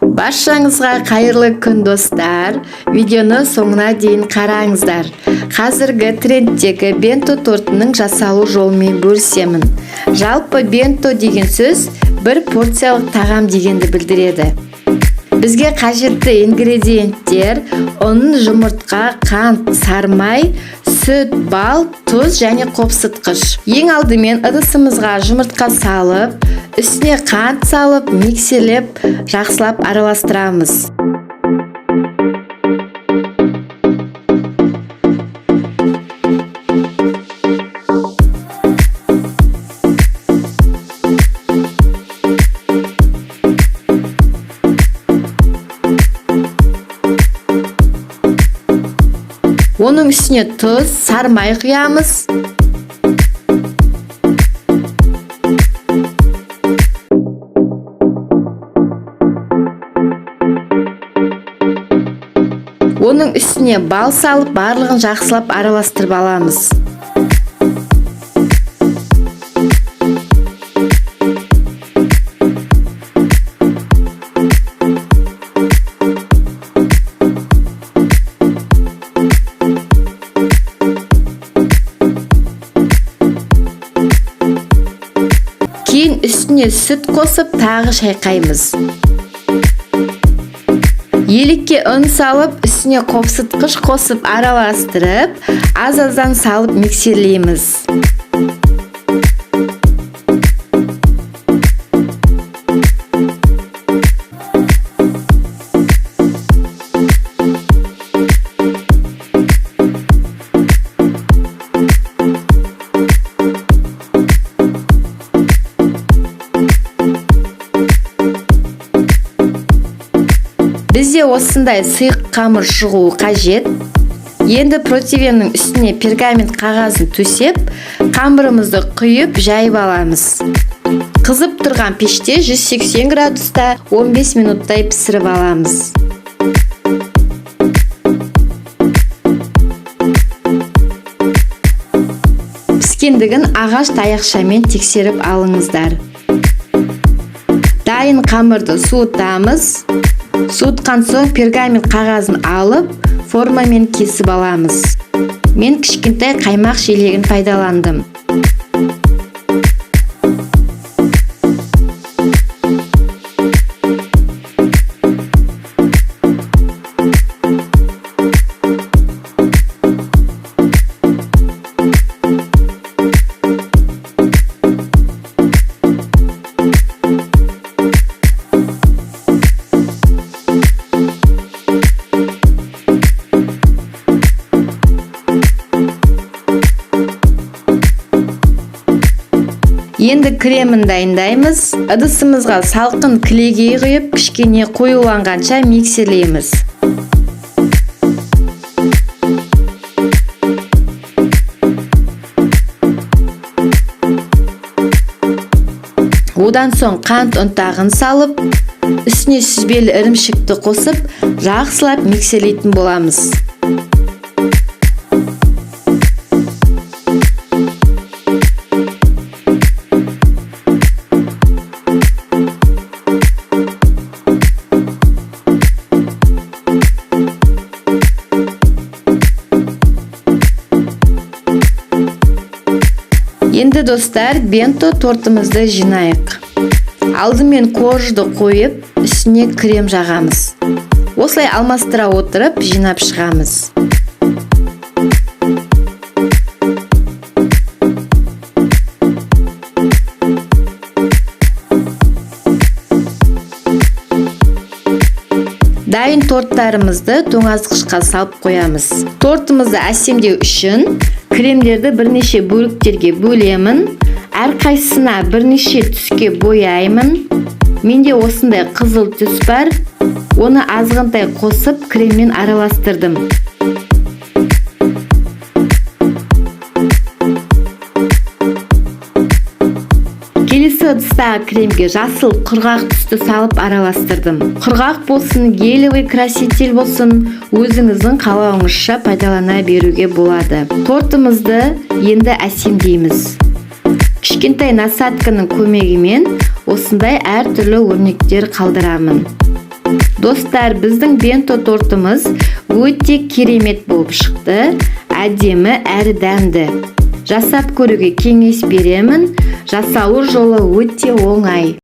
Баршаңызға қайырлы күн достар. Видеоны соңына дейін қараңыздар. Қазіргі трендтегі бенто тортының жасалу жолымен бөлісемін. Жалпы бенто деген сөз бір порциялық тағам дегенді білдіреді. Бізге қажетті ингредиенттер: ұн, жұмыртқа, қант, сары май, сүт, бал, тұз және қопсытқыш. Ең алдымен ыдысымызға жұмыртқа салып, үстіне қант салып, миксерлеп, жақсылап араластырамыз. Оның үстіне тұз, сары май құямыз. Оның үстіне бал салып, барлығын жақсылап араластырып аламыз. Кейін үстіне сүт қосып, тағы шайқаймыз. Елікке ұн салып, үстіне қопсытқыш қосып араластырып, аз-аздан салып миксерлейміз. Бізде осындай сұйық қамыр шығуы қажет. Енді противеннің үстіне пергамент қағазын төсеп, қамырымызды құйып жайып аламыз. Қызып тұрған пеште 180 градуста 15 минуттай пісіріп аламыз. Піскендігін ағаш таяқшамен тексеріп алыңыздар. Дайын қамырды суытамыз. Суытқан соң пергамент қағазын алып, формамен кесіп аламыз. Мен кішкентай қаймақ желегін пайдаландым. Енді кремін дайындаймыз. Ыдысымызға салқын кілегей құйып, кішкене қоюланғанша миксерлейміз. Одан соң қант ұнтағын салып, үстіне сүзбелі ірімшікті қосып, жақсылап миксерлейтін боламыз. Енді достар, бенто тортымызды жинайық. Алдымен коржды қойып, үстіне крем жағамыз. Осылай алмастыра отырып, жинап шығамыз. Дайын торттарымызды тоңазытқышқа салып қоямыз. Тортымызды әсемдеу үшін кремдерді бірнеше бөліктерге бөлемін. Әрқайсысына бірнеше түске бояймын. Менде осындай қызыл түс бар. Оны азғантай қосып, креммен араластырдым. Келесі ыдыстағы кремге жасыл құрғақ түсті салып араластырдым. Құрғақ болсын, гелевый краситель болсын, өзіңіздің қалауыңызша пайдалана беруге болады. Тортымызды енді әсемдейміз. Кішкентай насадканың көмегімен осындай әртүрлі өрнектер қалдырамын. Достар, біздің бенто тортымыз өте керемет болып шықты, әдемі әрі дәмді. Жасап көруге кеңес беремін, жасалу жолы өте оңай.